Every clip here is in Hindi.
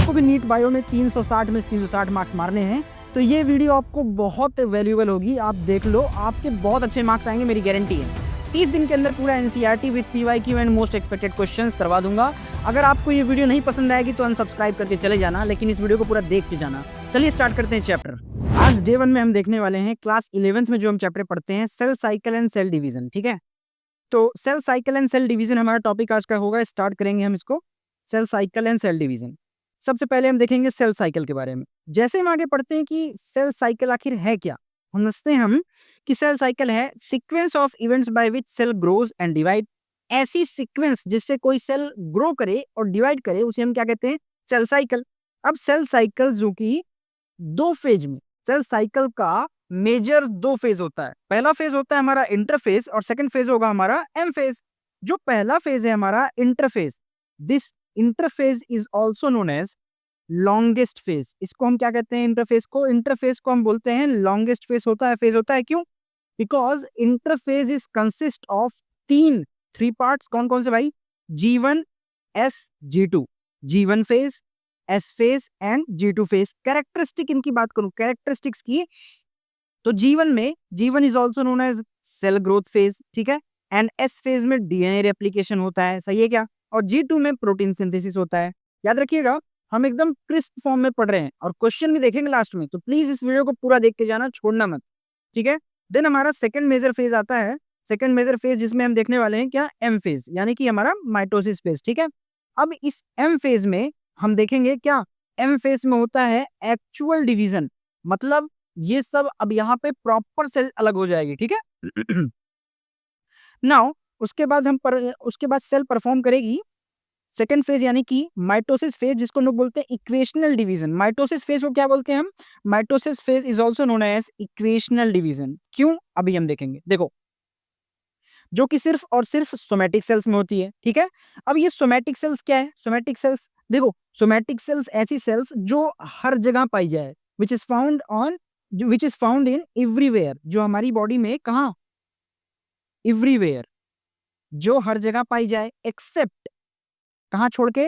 आपको भी नीट बायो में 360 में 360 मार्क्स मारने हैं तो ये वीडियो आपको बहुत वैल्यूएबल होगी। आप देख लो, आपके बहुत अच्छे मार्क्स आएंगे, मेरी गारंटी है। 30 दिन के अंदर पूरा NCERT with PYQ and most expected questions करवा दूंगा। अगर आपको ये वीडियो नहीं पसंद आएगी तो अनसब्सक्राइब करके चले जाना, लेकिन इस वीडियो को पूरा देख के जाना। चलिए स्टार्ट करते हैं चैप्टर। आज डे 1 में हम देखने वाले हैं क्लास 11th में जो हम चैप्टर पढ़ते हैं, cell cycle and cell division. ठीक है, तो cell cycle and cell division हमारा टॉपिक आज का होगा। स्टार्ट करेंगे हम इसको, cell cycle and cell division. सबसे पहले हम देखेंगे सेल साइकिल के बारे में। जैसे हम आगे पढ़ते हैं कि सेल साइकिल आखिर है क्या, समझते हैं हम कि सेल साइकिल है sequence of events by which cell grows and divide. ऐसी सीक्वेंस जिससे कोई सेल ग्रो करे और डिवाइड करे उसे हम क्या कहते हैं, सेल साइकिल। अब सेल साइकिल जो कि दो फेज में, सेल साइकिल का मेजर दो फेज होता है। पहला फेज होता है हमारा इंटरफेज और सेकंड फेज होगा हमारा एम फेज। जो पहला फेज है हमारा interphase, this interphase is also known as longest phase. इसको हम क्या कहते हैं, इंटरफेज को हम बोलते हैं लॉन्गेस्ट फेज होता है। क्यों? Because interphase is consist of three parts. कौन कौन से भाई? G1, S, G2। G1 phase, S phase and G2 phase. Characteristic इनकी बात करूं, कैरेक्टरिस्टिक्स की, तो G1 is also known as cell growth phase. ठीक है, एंड S फेज में डीएनए रेप्लिकेशन होता है, सही है क्या? और G2 में प्रोटीन सिंथेसिस होता है। याद रखिएगा, हम एकदम क्रिस्प फॉर्म में पढ़ रहे हैं और क्वेश्चन भी देखेंगे लास्ट में, तो प्लीज इस वीडियो को पूरा देख के जाना, छोड़ना मत। ठीक है, देन हमारा सेकंड मेजर फेज आता है, सेकंड मेजर फेज जिसमें हम देखने वाले हैं क्या, एम फेज, यानी कि हमारा माइटोसिस फेज। ठीक है, अब इस एम फेज में हम देखेंगे क्या, एम फेज में होता है एक्चुअल डिवीजन। मतलब ये सब अब यहाँ पे प्रॉपर सेल अलग हो जाएगी। ठीक है नाउ उसके बाद सेल परफॉर्म करेगी सेकेंड फेज, यानी कि माइटोसिस फेज, जिसको लोग बोलते हैं इक्वेशनल डिवीजन। माइटोसिस फेज को क्या बोलते हैं हम? Mitosis phase is also known as equational division. क्यों? अभी हम देखेंगे। देखो, जो कि सिर्फ और सिर्फ सोमैटिक सेल्स में होती है। ठीक है, अब ये सोमैटिक सेल्स क्या है? सोमैटिक सेल्स, देखो, सोमैटिक सेल्स ऐसी सेल्स जो हर जगह पाई जाए, which is found in everywhere. जो हमारी बॉडी में कहाँ, एवरीवेयर, जो हर जगह पाई जाए, एक्सेप्ट कहाँ छोड़ के,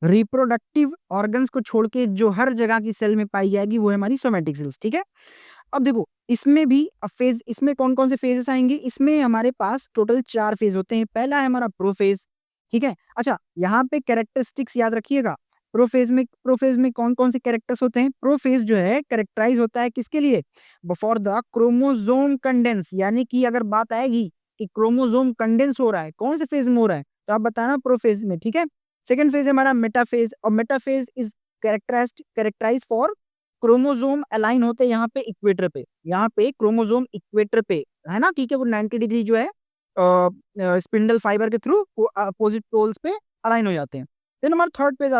रिप्रोडक्टिव ऑर्गन्स को छोड़ के जो हर जगह की सेल में पाई जाएगी वो है हमारी सोमैटिक सेल्स। ठीक है, अब देखो इसमें भी फेज, इसमें कौन कौन से फेजेस आएंगे? इसमें हमारे पास टोटल 4 फेज होते हैं। पहला है हमारा प्रोफेज। ठीक है, अच्छा यहाँ पे कैरेक्टरिस्टिक्स याद रखिएगा। प्रोफेज में कौन कौन से कैरेक्टर्स होते हैं? प्रोफेज जो है कैरेक्टराइज होता है किसके लिए? Before the chromosome condense. यानी कि अगर बात आएगी कि क्रोमोसोम कंडेंस हो रहा है, कौन से फेज में हो रहा है, तो आप बताना प्रोफेज में। ठीक है, सेकंड फेज है हमारा मेटाफेज, और metaphase is characterize for chromosome align होते हैं यहाँ पे इक्वेटर पे, यहाँ पे क्रोमोसोम इक्वेटर पे है ना। ठीक है, वो 90 डिग्री जो है स्पिंडल फाइबर के थ्रू अपोजिट पोल्स पे अलाइन हो जाते हैं। देन हमारा थर्ड फेज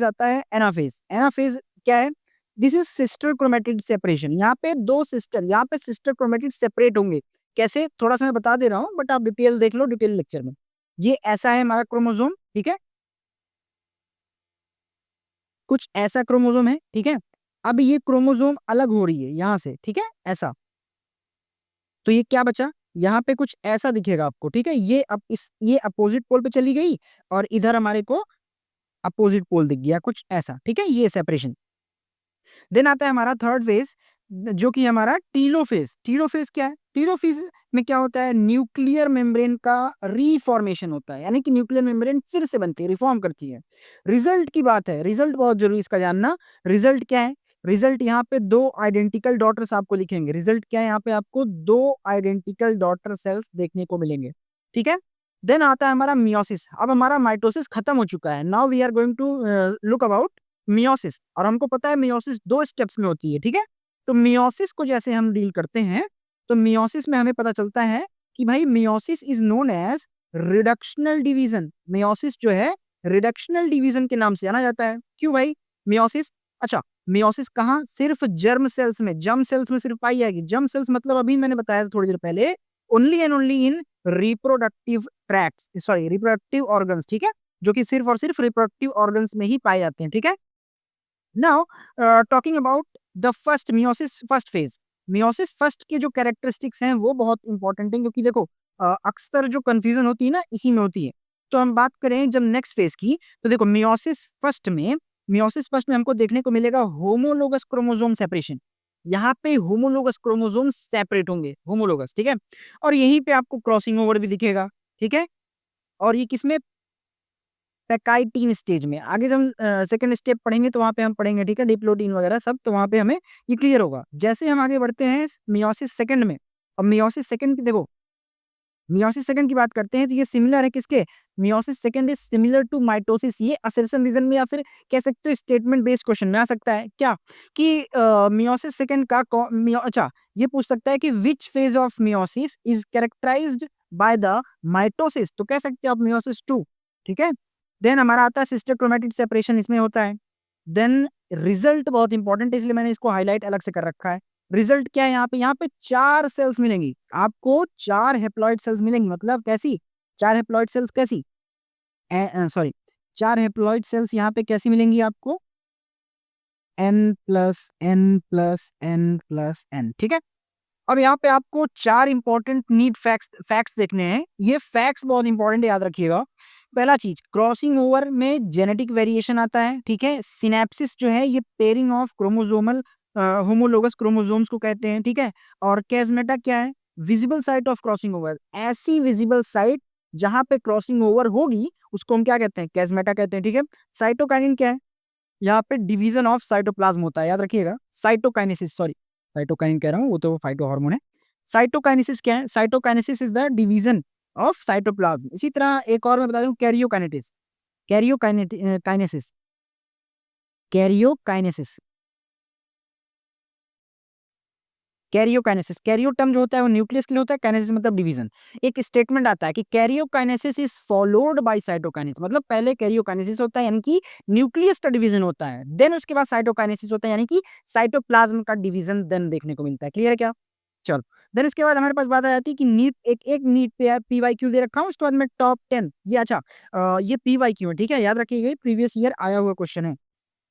आता है एनाफेज। एनाफेज क्या है? This is sister chromatid separation. यहाँ पे सिस्टर क्रोमेटिड सेपरेट होंगे। कैसे? थोड़ा सा मैं बता दे रहा हूँ, बट आप डिटेल देख लो डिटेल लेक्चर में। ये ऐसा है हमारा क्रोमोसोम। ठीक है, कुछ ऐसा क्रोमोसोम है। ठीक है, अब ये क्रोमोसोम अलग हो रही है यहाँ से। ठीक है, ऐसा, तो ये क्या बचा, यहाँ पे कुछ ऐसा दिखेगा आपको। ठीक है, ये अपोजिट पोल पे चली गई और इधर हमारे को अपोजिट पोल दिख गया, कुछ ऐसा। ठीक है, ये सेपरेशन। देन आता है हमारा थर्ड फेज, जो कि हमारा टीलोफेज। टीलोफेज क्या है? टीलोफेज में क्या होता है? न्यूक्लियर मेम्ब्रेन का रीफॉर्मेशन होता है, यानी कि न्यूक्लियर मेम्ब्रेन फिर से बनती है, रिफॉर्म करती है। रिजल्ट की बात है, रिजल्ट बहुत जरूरी इसका जानना। रिजल्ट क्या है? रिजल्ट यहाँ पे 2 आइडेंटिकल डॉटर्स आपको लिखेंगे। रिजल्ट क्या है? यहाँ पे आपको 2 आइडेंटिकल डॉटर सेल्स देखने को मिलेंगे। ठीक है, देन आता है हमारा मियोसिस। अब हमारा माइटोसिस खत्म हो चुका है। Now we are going to look about meiosis, और हमको पता है मियोसिस 2 स्टेप्स में होती है। ठीक है, तो मियोसिस को जैसे हम डील करते हैं, तो मियोसिस में हमें पता चलता है कि भाई meiosis is known as reductional division. Meiosis जो है रिडक्शनल डिवीजन के नाम से जाना जाता है। क्यों भाई मियोसिस? अच्छा, मियोसिस कहाँ? सिर्फ जर्म सेल्स में, जर्म सेल्स में सिर्फ पाई जाएगी। जर्म सेल्स मतलब अभी मैंने बताया था थोड़ी देर पहले, only and only in reproductive tracts, sorry reproductive organs. ठीक है, जो कि सिर्फ और सिर्फ रिप्रोडक्टिव ऑर्गन्स में ही पाए जाते हैं। ठीक है, now talking about the first meiosis first phase. Meiosis first के जो कैरेक्टरिस्टिक्स हैं वो बहुत इंपॉर्टेंट हैं, क्योंकि देखो अक्सर जो कंफ्यूजन होती है ना इसी में होती है। तो हम बात करें जब नेक्स्ट फेज की, तो देखो मियोसिस फर्स्ट में हमको देखने को मिलेगा होमोलोगस क्रोमोसोम सेपरेशन। यहाँ पे होमोलोगस क्रोमोसोम सेपरेट होंगे, होमोलोगस, ठीक है। और यहीं पे आपको क्रॉसिंग ओवर भी दिखेगा, ठीक है। और ये किसमें, पैकाइटीन स्टेज में। आगे जब हम सेकंड स्टेप पढ़ेंगे तो वहाँ पे हम पढ़ेंगे, ठीक है, डिप्लोटीन वगैरह सब, तो वहाँ पे हमें ये क्लियर होगा। जैसे हम आगे बढ़ते हैं मियोसिस सेकंड में, अब मियोसिस सेकंड की देखो, मियोसिस सेकंड की बात करते हैं तो ये सिमिलर है किसके, meiosis second is similar to mitosis. ये असर्शन रीजन में या फिर कह सकते हो स्टेटमेंट बेस्ड क्वेश्चन में आ सकता है क्या, कि मियोसिस सेकंड का अच्छा, ये पूछ सकता है कि which phase of meiosis is characterized by the mitosis, तो कह सकते हो आप मियोसिस 2, ठीक है। देन हमारा आता है सिस्टर क्रोमैटिड सेपरेशन, इसमें होता है। देन रिजल्ट बहुत इंपॉर्टेंट है, इसलिए मैंने इसको हाईलाइट अलग से कर रखा है। रिजल्ट क्या है यहाँ पे 4 सेल्स मिलेंगी आपको, 4 हेप्लॉइड सेल्स मिलेंगी। मतलब कैसी, 4 हेप्लॉइड सेल्स कैसी, सॉरी, 4 हेप्लॉइड सेल्स यहाँ पे कैसी मिलेंगी आपको, n+n+n+n, ठीक है। अब यहाँ पे आपको 4 इंपॉर्टेंट नीड फैक्ट्स देखने हैं। ये फैक्ट्स बहुत इंपॉर्टेंट है, याद रखिएगा। पहला चीज, क्रॉसिंग ओवर में जेनेटिक वेरिएशन आता है, ठीक है। सिनेप्सिस जो है ये pairing of chromosomal homologous chromosomes को कहते हैं, ठीक है। और कैजमेटा क्या है, visible site of crossing over. ऐसी विजिबल साइट जहां पे क्रॉसिंग ओवर होगी उसको हम क्या कहते हैं, कैजमेटा कहते हैं, ठीक है। साइटोकाइनिन क्या है, यहाँ पे डिवीजन ऑफ साइटोप्लाज्म होता है, याद रखिएगा। साइटोकाइनेसिस, सॉरी, साइटोकाइनिन कह रहा हूँ, वो तो फाइटो हार्मोन है। साइटोकाइनेसिस क्या है, cytokinesis is the division of cytoplasm. इसी तरह एक और मैं बता दूं, karyokinesis, karyokinesis, karyokinesis, karyokinesis. Karyo term जो होता है वो न्यूक्लियस के लिए होता है, काइनेसिस मतलब डिवीजन। एक स्टेटमेंट आता है कि karyokinesis is followed by cytokinesis, मतलब पहले कैरियोकाइनेसिस होता है यानी कि न्यूक्लियस का डिवीजन होता है, देन उसके बाद साइटोकाइनेसिस होता है यानी कि साइटोप्लाज्म का डिवीजन देन देखने को मिलता है। क्लियर है क्या, चलो। देन इसके बाद हमारे पास बात आ जाती है कि नीट, एक नीट पे यार PYQ दे रखा हूँ, उसके बाद में टॉप 10, ये अच्छा, ये PYQ है, ठीक है, याद रखिएगा, प्रीवियस ईयर आया हुआ क्वेश्चन है,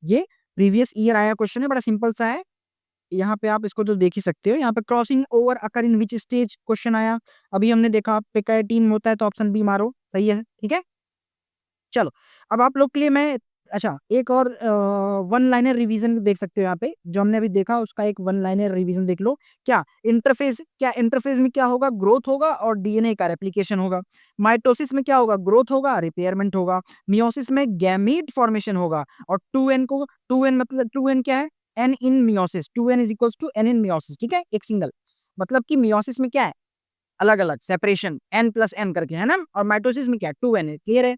ये प्रीवियस ईयर आया क्वेश्चन है, बड़ा सिंपल सा है। यहाँ पे आप इसको तो देख ही सकते हो। यहाँ पे crossing over occur in which stage question आया, अभी हमने देखा पेकाइटिन होता है, तो ऑप्शन बी मारो, सही है, ठीक है। चलो, अब आप लोग के लिए मैं, अच्छा, एक और वन लाइनर रिवीजन देख सकते हो यहाँ पे, जो हमने अभी देखा उसका एक वन लाइनर रिवीजन देख लो। क्या इंटरफेस, क्या इंटरफेस में क्या होगा, ग्रोथ होगा और डीएनए का रेप्लिकेशन होगा। माइटोसिस में क्या होगा, ग्रोथ होगा, रिपेयरमेंट होगा। मियोसिस में गैमीट फॉर्मेशन होगा। और 2n को, 2n मतलब 2n क्या है, n in meiosis, 2n is equals to n in meiosis, ठीक है, एक सिंगल। मतलब कि मियोसिस में क्या है, अलग अलग सेपरेशन n+n करके, है ना। और माइटोसिस में क्या, 2n है। क्लियर है,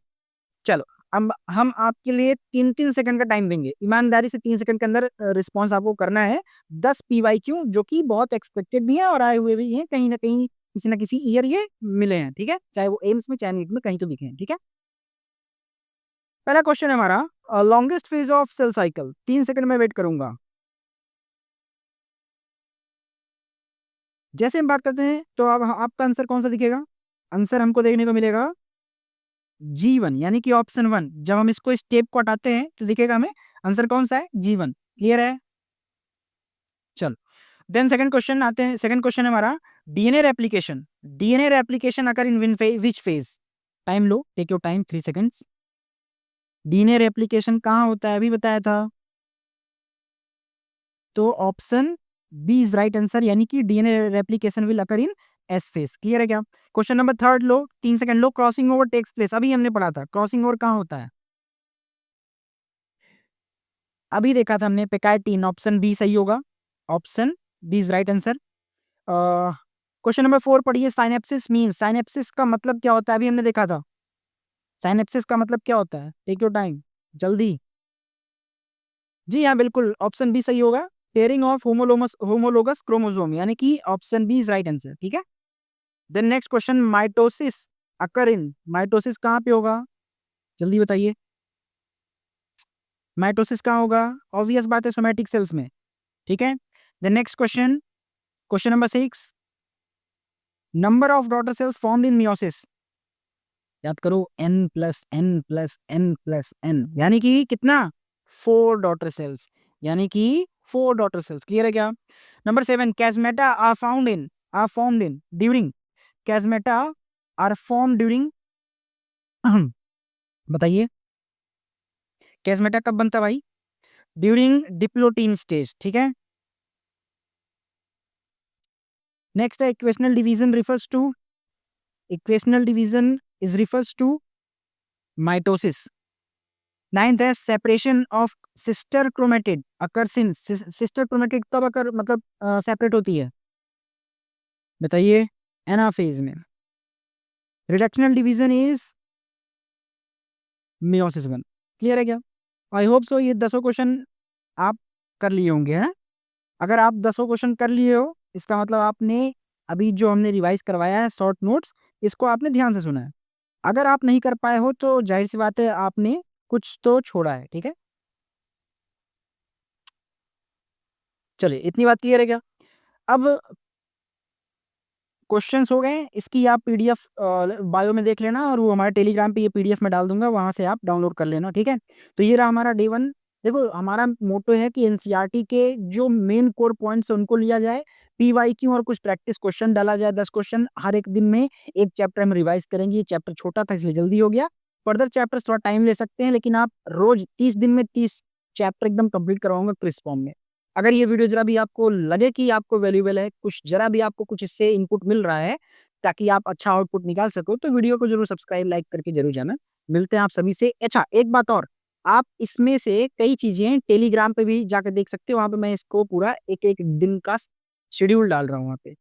चलो। अब हम आपके लिए 3-3 सेकंड का टाइम देंगे, ईमानदारी से 3 सेकंड के अंदर रिस्पॉन्स आपको करना है। 10 PYQ जो कि बहुत एक्सपेक्टेड भी है और आए हुए भी हैं, कहीं ना कहीं किसी ना किसी ईयर ये मिले हैं, ठीक है, चाहे वो एम्स में चाहे नीट में कहीं तो दिखे हैं, ठीक है। पहला क्वेश्चन है हमारा, longest phase of cell cycle. 3 second में वेट करूंगा। जैसे हम बात करते हैं तो अब आपका आंसर कौन सा दिखेगा, आंसर हमको देखने को मिलेगा G1, यानी कि ऑप्शन 1। जब हम इसको स्टेप को हटाते हैं तो दिखेगा हमें आंसर कौन सा है, G1। क्लियर है, चलो। देन सेकंड क्वेश्चन आते हैं, सेकंड क्वेश्चन है हमारा, DNA replication. DNA replication occur in which phase, time लो, take your time, 3 seconds. DNA replication कहाँ होता है, अभी बताया था, तो option B is right answer, यानी कि DNA replication will occur in S phase. Clear है क्या, क्वेश्चन नंबर थर्ड लो, 3 सेकंड लो, क्रॉसिंग ओवर टेक्स प्लेस। अभी हमने पढ़ा था क्रॉसिंग ओवर कहाँ होता है, अभी देखा था हमने, पेकाइटिन, ऑप्शन बी सही होगा, option B is right answer. Question number 4 पढ़िए, साइनेप्सिस मीन, साइनेप्सिस का मतलब क्या होता है, अभी हमने देखा था, साइनेप्सिस का मतलब क्या होता है, टेक योर टाइम, जल्दी। जी हाँ, बिल्कुल, ऑप्शन बी सही होगा, पेयरिंग ऑफ होमोलोगस क्रोमोसोम, यानी कि option B is right answer, ठीक है। Then next question, mitosis occur in, mitosis कहाँ पे होगा, जल्दी बताइए, माइटोसिस कहाँ होगा, ऑब्वियस बात है सोमैटिक सेल्स में, ठीक है। The next question, question number 6, number of daughter cells formed in meiosis. याद करो, n+n+n+n, यानी कि कितना, 4 डॉटर सेल्स, यानी कि 4 डॉटर सेल्स। क्लियर है क्या। Number 7, chiasmata are formed in during, chiasmata are form during बताइए कैस्मेटा कब बनता है भाई? ड्यूरिंग डिप्लोटीन स्टेज, ठीक है। नेक्स्ट है equational division refers to, equational division is refers to mitosis. Ninth है separation of sister chromatid occurs in, sister chromatid कब अकर मतलब सेपरेट होती है? बताइए एनाफेज में। Reductional division is meiosis one. Clear है क्या? आई होप सो ये 10 क्वेश्चन आप कर लिए होंगे, हैं? अगर आप 10 क्वेश्चन कर लिए हो इसका मतलब आपने अभी जो हमने रिवाइज करवाया है शॉर्ट नोट्स, इसको आपने ध्यान से सुना है। अगर आप नहीं कर पाए हो तो जाहिर सी बात है आपने कुछ तो छोड़ा है, ठीक है। चलिए इतनी बात क्लियर है क्या? अब क्वेश्चंस हो गए, इसकी आप पीडीएफ बायो में देख लेना और वो हमारे टेलीग्राम पे ये पीडीएफ में डाल दूंगा, वहां से आप डाउनलोड कर लेना, ठीक है। तो ये रहा हमारा डे 1। देखो हमारा मोटो है कि एनसीईआरटी के जो मेन कोर पॉइंट्स उनको लिया जाए, पीवाईक्यू और कुछ प्रैक्टिस क्वेश्चन डाला जाए, 10 क्वेश्चन हर एक दिन में। एक चैप्टर हम रिवाइज करेंगे, ये चैप्टर छोटा था इसलिए जल्दी हो गया। फर्दर चैप्टर्स थोड़ा टाइम ले सकते हैं, लेकिन आप रोज 30 दिन में 30 चैप्टर एकदम कंप्लीट करवाऊंगा क्रिस्प फॉर्म में। अगर ये वीडियो जरा भी आपको लगे कि आपको वैल्यूएबल है, कुछ जरा भी आपको कुछ इससे इनपुट मिल रहा है ताकि आप अच्छा आउटपुट निकाल सको, तो वीडियो को जरूर सब्सक्राइब लाइक करके जरूर जाना। मिलते हैं आप सभी से। अच्छा एक बात और, आप इसमें से कई चीजें टेलीग्राम पे भी जाकर देख सकते हो, वहां पे मैं इसको पूरा एक एक दिन का शेड्यूल डाल रहा हूँ वहां पे।